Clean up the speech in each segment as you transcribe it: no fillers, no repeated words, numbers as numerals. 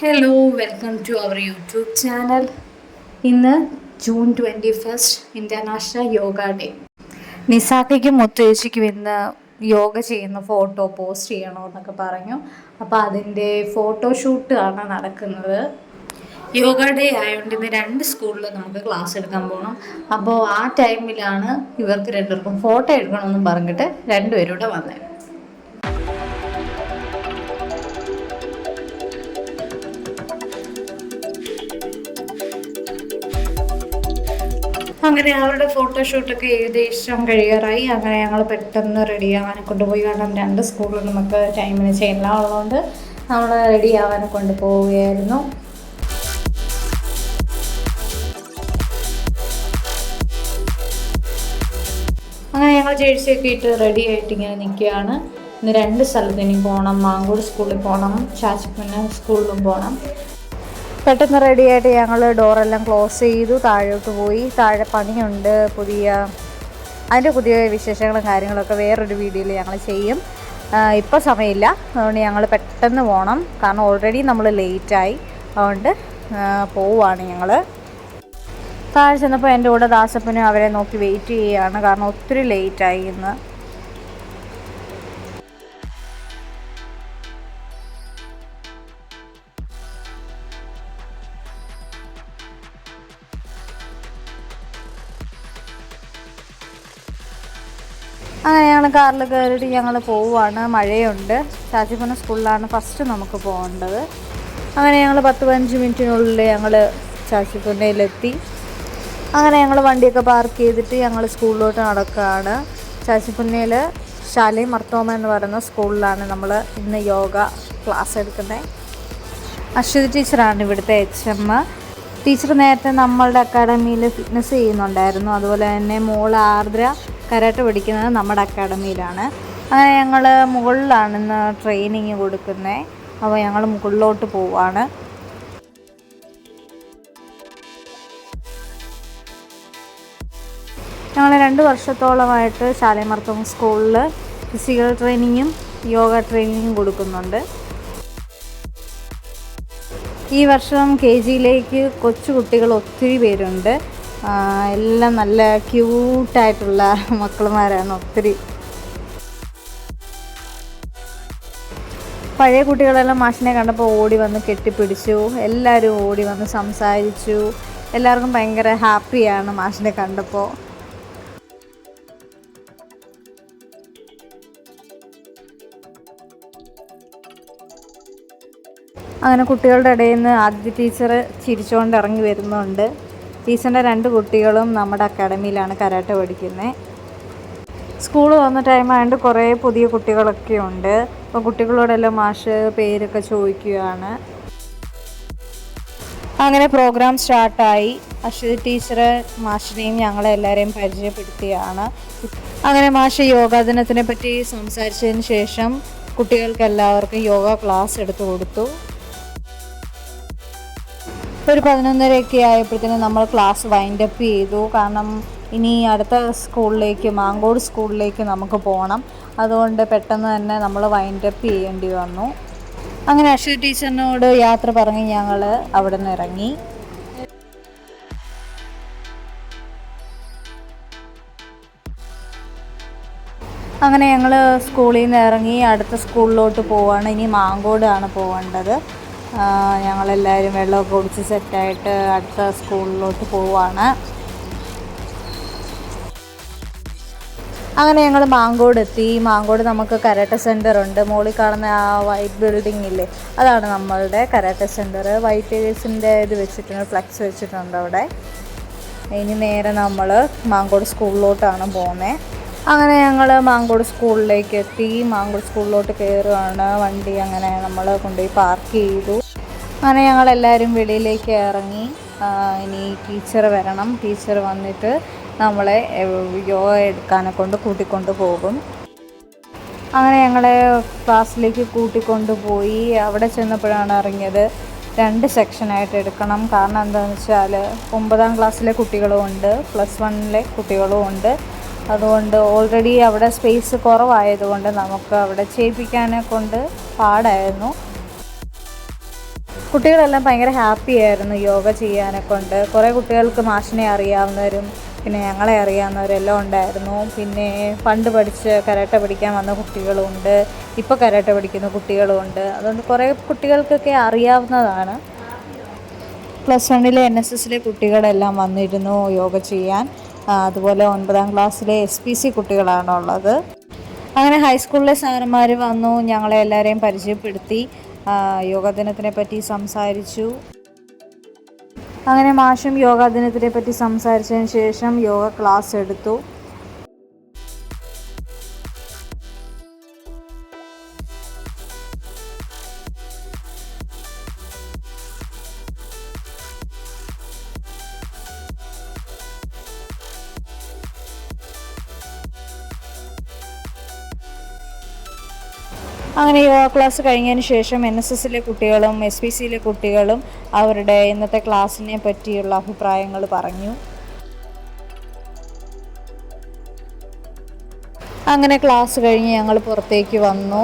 Hello welcome to our YouTube channel. ഇന്ന് June 21 international yoga day. നിസാക്കയ്ക്കും മുത്തേച്ചിക്കും ഇന്ന് യോഗ ചെയ്യുന്ന ഫോട്ടോ പോസ്റ്റ് ചെയ്യണമെന്നൊക്കെ പറഞ്ഞു. അപ്പോൾ അതിൻ്റെ ഫോട്ടോഷൂട്ട് ആണ് നടക്കുന്നത്. യോഗ ഡേ ആയതുകൊണ്ട് ഇന്ന് 2 സ്കൂളിൽ നമുക്ക് ക്ലാസ് എടുക്കാൻ പോകണം. അപ്പോൾ ആ ടൈമിലാണ് ഇവർക്ക് രണ്ടുപേർക്കും ഫോട്ടോ എടുക്കണമെന്നും പറഞ്ഞിട്ട് രണ്ടുപേരും കൂടെ വന്നത്. അങ്ങനെ അവരുടെ ഫോട്ടോഷൂട്ടൊക്കെ ഏകദേശം കഴിയാറായി. അങ്ങനെ ഞങ്ങൾ പെട്ടെന്ന് റെഡി ആവാനെ കൊണ്ടുപോയി. കാരണം 2 സ്കൂളിൽ നമുക്ക് ടൈമിന് ചെയ്യാനുള്ളതുകൊണ്ട് നമ്മൾ റെഡി ആവാനെ കൊണ്ടുപോവുകയായിരുന്നു. അങ്ങനെ ഞങ്ങൾ ജേഴ്സിയൊക്കെ ഇട്ട് റെഡി ആയിട്ട് ഇങ്ങനെ നിൽക്കുകയാണ്. ഇന്ന് 2 സ്ഥലത്ത് ഇനി പോകണം. മാങ്കൂട് സ്കൂളിൽ പോകണം, ചാച്ചിപ്പന്ന സ്കൂളിലും പോകണം. പെട്ടെന്ന് റെഡിയായിട്ട് ഞങ്ങൾ ഡോറെല്ലാം ക്ലോസ് ചെയ്തു. താഴോട്ട് പോയി. താഴെ പണിയുണ്ട്. അതിൻ്റെ പുതിയ വിശേഷങ്ങളും കാര്യങ്ങളൊക്കെ വേറൊരു വീഡിയോയിൽ ഞങ്ങൾ ചെയ്യും. ഇപ്പോൾ സമയമില്ല, അതുകൊണ്ട് ഞങ്ങൾ പെട്ടെന്ന് പോകണം. കാരണം ഓൾറെഡി നമ്മൾ ലേറ്റായി. അതുകൊണ്ട് പോവുകയാണ് ഞങ്ങൾ. താഴെ ചെന്നപ്പോൾ എൻ്റെ കൂടെ ദാസപ്പനും അവരെ നോക്കി വെയിറ്റ് ചെയ്യുകയാണ്. കാരണം ഒത്തിരി ലേറ്റായി ഇന്ന്. അങ്ങനെ ഞങ്ങൾ കാറിൽ കയറിയിട്ട് ഞങ്ങൾ പോവുകയാണ്. മഴയുണ്ട്. ചാച്ചിപ്പന്ന സ്കൂളിലാണ് ഫസ്റ്റ് നമുക്ക് പോകേണ്ടത്. അങ്ങനെ ഞങ്ങൾ 10-15 മിനിറ്റിനുള്ളിൽ ഞങ്ങൾ ചാച്ചിപ്പന്നയിലെത്തി. അങ്ങനെ ഞങ്ങൾ വണ്ടിയൊക്കെ പാർക്ക് ചെയ്തിട്ട് ഞങ്ങൾ സ്കൂളിലോട്ട് നടക്കുകയാണ്. ചാച്ചിപ്പന്നയിൽ ശാലി മർത്തോമ എന്ന് പറയുന്ന സ്കൂളിലാണ് നമ്മൾ ഇന്ന് യോഗ ക്ലാസ് എടുക്കുന്നത്. അശ്വതി ടീച്ചറാണ് ഇവിടുത്തെ HM. ടീച്ചർ നേരത്തെ നമ്മളുടെ അക്കാഡമിയിൽ ഫിറ്റ്നസ് ചെയ്യുന്നുണ്ടായിരുന്നു. അതുപോലെ തന്നെ മോൾ ആർദ്ര കരാട്ടെ പഠിക്കുന്നത് നമ്മുടെ അക്കാഡമിയിലാണ്. അങ്ങനെ ഞങ്ങൾ മുകളിലാണ് ഇന്ന് ട്രെയിനിങ് കൊടുക്കുന്നത്. അപ്പോൾ ഞങ്ങൾ മുകളിലോട്ട് പോവാണ്. ഞങ്ങൾ 2 വർഷത്തോളമായിട്ട് ശാലിമർത്തോം സ്കൂളിൽ ഫിസിക്കൽ ട്രെയിനിങ്ങും യോഗ ട്രെയിനിങ്ങും കൊടുക്കുന്നുണ്ട്. ഈ വർഷം KGയിലേക്ക് കൊച്ചു കുട്ടികൾ ഒത്തിരി പേരുണ്ട്. എല്ലാം നല്ല ക്യൂട്ടായിട്ടുള്ള മക്കളുമാരാണ് ഒത്തിരി. പഴയ കുട്ടികളെല്ലാം മാഷിനെ കണ്ടപ്പോൾ ഓടി വന്ന് കെട്ടിപ്പിടിച്ചു. എല്ലാവരും ഓടി വന്ന് സംസാരിച്ചു. എല്ലാവർക്കും ഭയങ്കര ഹാപ്പിയാണ് മാഷിനെ കണ്ടപ്പോൾ. അങ്ങനെ കുട്ടികളുടെ ഇടയിൽ നിന്ന് ആദ്യ ടീച്ചർ ചിരിച്ചുകൊണ്ട് ഇറങ്ങി വരുന്നുണ്ട്. ടീച്ചറിൻ്റെ 2 കുട്ടികളും നമ്മുടെ അക്കാഡമിയിലാണ് കരാട്ടെ പഠിക്കുന്നത്. സ്കൂൾ വന്ന ടൈമായതുകൊണ്ട് കുറേ പുതിയ കുട്ടികളൊക്കെ ഉണ്ട്. അപ്പോൾ കുട്ടികളോടെല്ലാം മാഷ് പേരൊക്കെ ചോദിക്കുകയാണ്. അങ്ങനെ പ്രോഗ്രാം സ്റ്റാർട്ടായി. അശ്വതി ടീച്ചർ മാഷിനെയും ഞങ്ങളെ എല്ലാവരെയും പരിചയപ്പെടുത്തിയാണ്. അങ്ങനെ മാഷ് യോഗാ ദിനത്തിനെ പറ്റി സംസാരിച്ചതിന് ശേഷം കുട്ടികൾക്ക് എല്ലാവർക്കും യോഗ ക്ലാസ് എടുത്തു കൊടുത്തു. ഒരു 11:30 ആയപ്പോഴത്തേനും നമ്മൾ ക്ലാസ് വൈൻഡപ്പ് ചെയ്തു. കാരണം ഇനി അടുത്ത സ്കൂളിലേക്ക്, മാങ്കോട് സ്കൂളിലേക്ക് നമുക്ക് പോകണം. അതുകൊണ്ട് പെട്ടെന്ന് തന്നെ നമ്മൾ വൈൻഡപ്പ് ചെയ്യേണ്ടി വന്നു. അങ്ങനെ അശ്വതി ടീച്ചറിനോട് യാത്ര പറഞ്ഞ് ഞങ്ങൾ അവിടെ നിന്ന് ഇറങ്ങി. അങ്ങനെ ഞങ്ങൾ സ്കൂളിൽ നിന്ന് ഇറങ്ങി അടുത്ത സ്കൂളിലോട്ട് പോവുകയാണ്. ഇനി മാങ്കോടാണ് പോകേണ്ടത്. ഞങ്ങളെല്ലാവരും വെള്ളമൊക്കെ കുടിച്ച് സെറ്റായിട്ട് അടുത്ത സ്കൂളിലോട്ട് പോവുകയാണ്. അങ്ങനെ ഞങ്ങൾ മാങ്കോട് എത്തി. മാങ്കോട് നമുക്ക് കരാട്ടെ സെൻറ്റർ ഉണ്ട്. മുകളിൽ കാണുന്ന ആ വൈറ്റ് ബിൽഡിംഗ് ഇല്ലേ, അതാണ് നമ്മളുടെ കരാട്ടെ സെൻറ്റർ. വൈറ്റ് ടൈൽസിൻ്റെ ഇത് വെച്ചിട്ടുണ്ട്, ഫ്ലെക്സ് വെച്ചിട്ടുണ്ട് അവിടെ. ഇനി നേരെ നമ്മൾ മാങ്കോട് സ്കൂളിലോട്ടാണ് പോകുന്നത്. അങ്ങനെ ഞങ്ങൾ മാങ്കോട് സ്കൂളിലേക്ക് എത്തി. മാങ്കോട് സ്കൂളിലോട്ട് കയറുകയാണ്. വണ്ടി അങ്ങനെ നമ്മൾ കൊണ്ടുപോയി പാർക്ക് ചെയ്തു. അങ്ങനെ ഞങ്ങളെല്ലാവരും വെളിയിലേക്ക് ഇറങ്ങി. ഇനി ടീച്ചർ വരണം. ടീച്ചർ വന്നിട്ട് നമ്മളെ യോഗ എടുക്കാനെ കൊണ്ട് കൂട്ടിക്കൊണ്ട് പോകും. അങ്ങനെ ഞങ്ങളെ ക്ലാസ്സിലേക്ക് കൂട്ടിക്കൊണ്ട് പോയി. അവിടെ ചെന്നപ്പോഴാണ് അറിഞ്ഞത് 2 സെക്ഷനായിട്ട് എടുക്കണം. കാരണം എന്താണെന്ന് വെച്ചാൽ 9ാം ക്ലാസ്സിലെ കുട്ടികളും ഉണ്ട്, +1 കുട്ടികളും ഉണ്ട്. അതുകൊണ്ട് ഓൾറെഡി അവിടെ സ്പേസ് കുറവായതുകൊണ്ട് നമുക്ക് അവിടെ ചെയ്യിപ്പിക്കാനെ കൊണ്ട് പാടായിരുന്നു. കുട്ടികളെല്ലാം ഭയങ്കര ഹാപ്പി ആയിരുന്നു യോഗ ചെയ്യാനെ കൊണ്ട്. കുറേ കുട്ടികൾക്ക് മാഷിനെ അറിയാവുന്നവരും പിന്നെ ഞങ്ങളെ അറിയാവുന്നവരെല്ലാം ഉണ്ടായിരുന്നു. പിന്നെ പണ്ട് പഠിച്ച് കരാട്ട പഠിക്കാൻ വന്ന കുട്ടികളുമുണ്ട്, ഇപ്പോൾ കരാട്ട പഠിക്കുന്ന കുട്ടികളുമുണ്ട്. അതുകൊണ്ട് കുറേ കുട്ടികൾക്കൊക്കെ അറിയാവുന്നതാണ്. +1 NSSലെ കുട്ടികളെല്ലാം വന്നിരുന്നു യോഗ ചെയ്യാൻ. അതുപോലെ 9ാം ക്ലാസ്സിലെ SPC കുട്ടികളാണുള്ളത്. അങ്ങനെ ഹൈസ്കൂളിലെ സാറന്മാർ വന്നു, ഞങ്ങളെ എല്ലാവരെയും പരിചയപ്പെടുത്തി, യോഗാ ദിനത്തിനെ പറ്റി സംസാരിച്ചു. അങ്ങനെ മാഷും യോഗാ ദിനത്തിനെ പറ്റി സംസാരിച്ചതിന് ശേഷം യോഗ ക്ലാസ് എടുത്തു. അങ്ങനെ യോഗ ക്ലാസ് കഴിഞ്ഞതിന് ശേഷം NSSലെ കുട്ടികളും SPCയിലെ കുട്ടികളും അവരുടെ ഇന്നത്തെ ക്ലാസ്സിനെ പറ്റിയുള്ള അഭിപ്രായങ്ങൾ പറഞ്ഞു. അങ്ങനെ ക്ലാസ് കഴിഞ്ഞ് ഞങ്ങൾ പുറത്തേക്ക് വന്നു.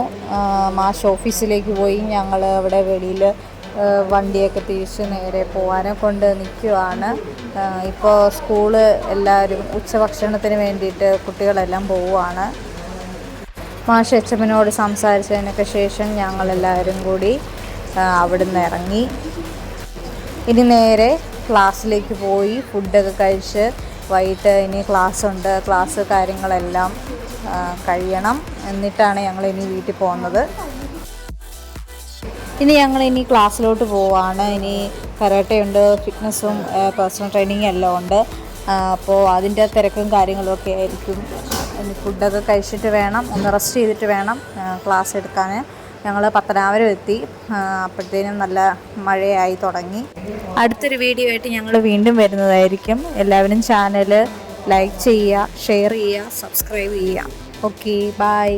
മാഷ് ഓഫീസിലേക്ക് പോയി. ഞങ്ങൾ അവിടെ വെളിയിൽ വണ്ടിയൊക്കെ തിരിച്ച് നേരെ പോകാനെ കൊണ്ട് നിൽക്കുവാണ്. ഇപ്പോൾ സ്കൂള് എല്ലാവരും ഉച്ചഭക്ഷണത്തിന് വേണ്ടിയിട്ട് കുട്ടികളെല്ലാം പോവുകയാണ്. മാഷ് HMനോട് സംസാരിച്ചതിനൊക്കെ ശേഷം ഞങ്ങളെല്ലാവരും കൂടി അവിടുന്ന് ഇറങ്ങി. ഇനി നേരെ ക്ലാസ്സിലേക്ക് പോയി ഫുഡൊക്കെ കഴിച്ച് വൈകിട്ട് ഇനി ക്ലാസ്സുണ്ട്. ക്ലാസ് കാര്യങ്ങളെല്ലാം കഴിയണം. എന്നിട്ടാണ് ഞങ്ങളിനി വീട്ടിൽ പോകുന്നത്. ഇനി ഞങ്ങളിനി ക്ലാസ്സിലോട്ട് പോവാണ്. ഇനി കരാട്ടയുണ്ട്, ഫിറ്റ്നസ്സും പേഴ്സണൽ ട്രെയിനിങ്ങും എല്ലാം ഉണ്ട്. അപ്പോൾ അതിൻ്റെ തിരക്കും കാര്യങ്ങളുമൊക്കെ ആയിരിക്കും. ഫുഡൊക്കെ കഴിച്ചിട്ട് വേണം, ഒന്ന് റെസ്റ്റ് ചെയ്തിട്ട് വേണം ക്ലാസ് എടുക്കാൻ. ഞങ്ങൾ പത്തനാപുരം എത്തി. അപ്പോഴത്തേനും നല്ല മഴയായി തുടങ്ങി. അടുത്തൊരു വീഡിയോ ആയിട്ട് ഞങ്ങൾ വീണ്ടും വരുന്നതായിരിക്കും. എല്ലാവരും ചാനൽ ലൈക്ക് ചെയ്യുക, ഷെയർ ചെയ്യുക, സബ്സ്ക്രൈബ് ചെയ്യുക. Okay, by.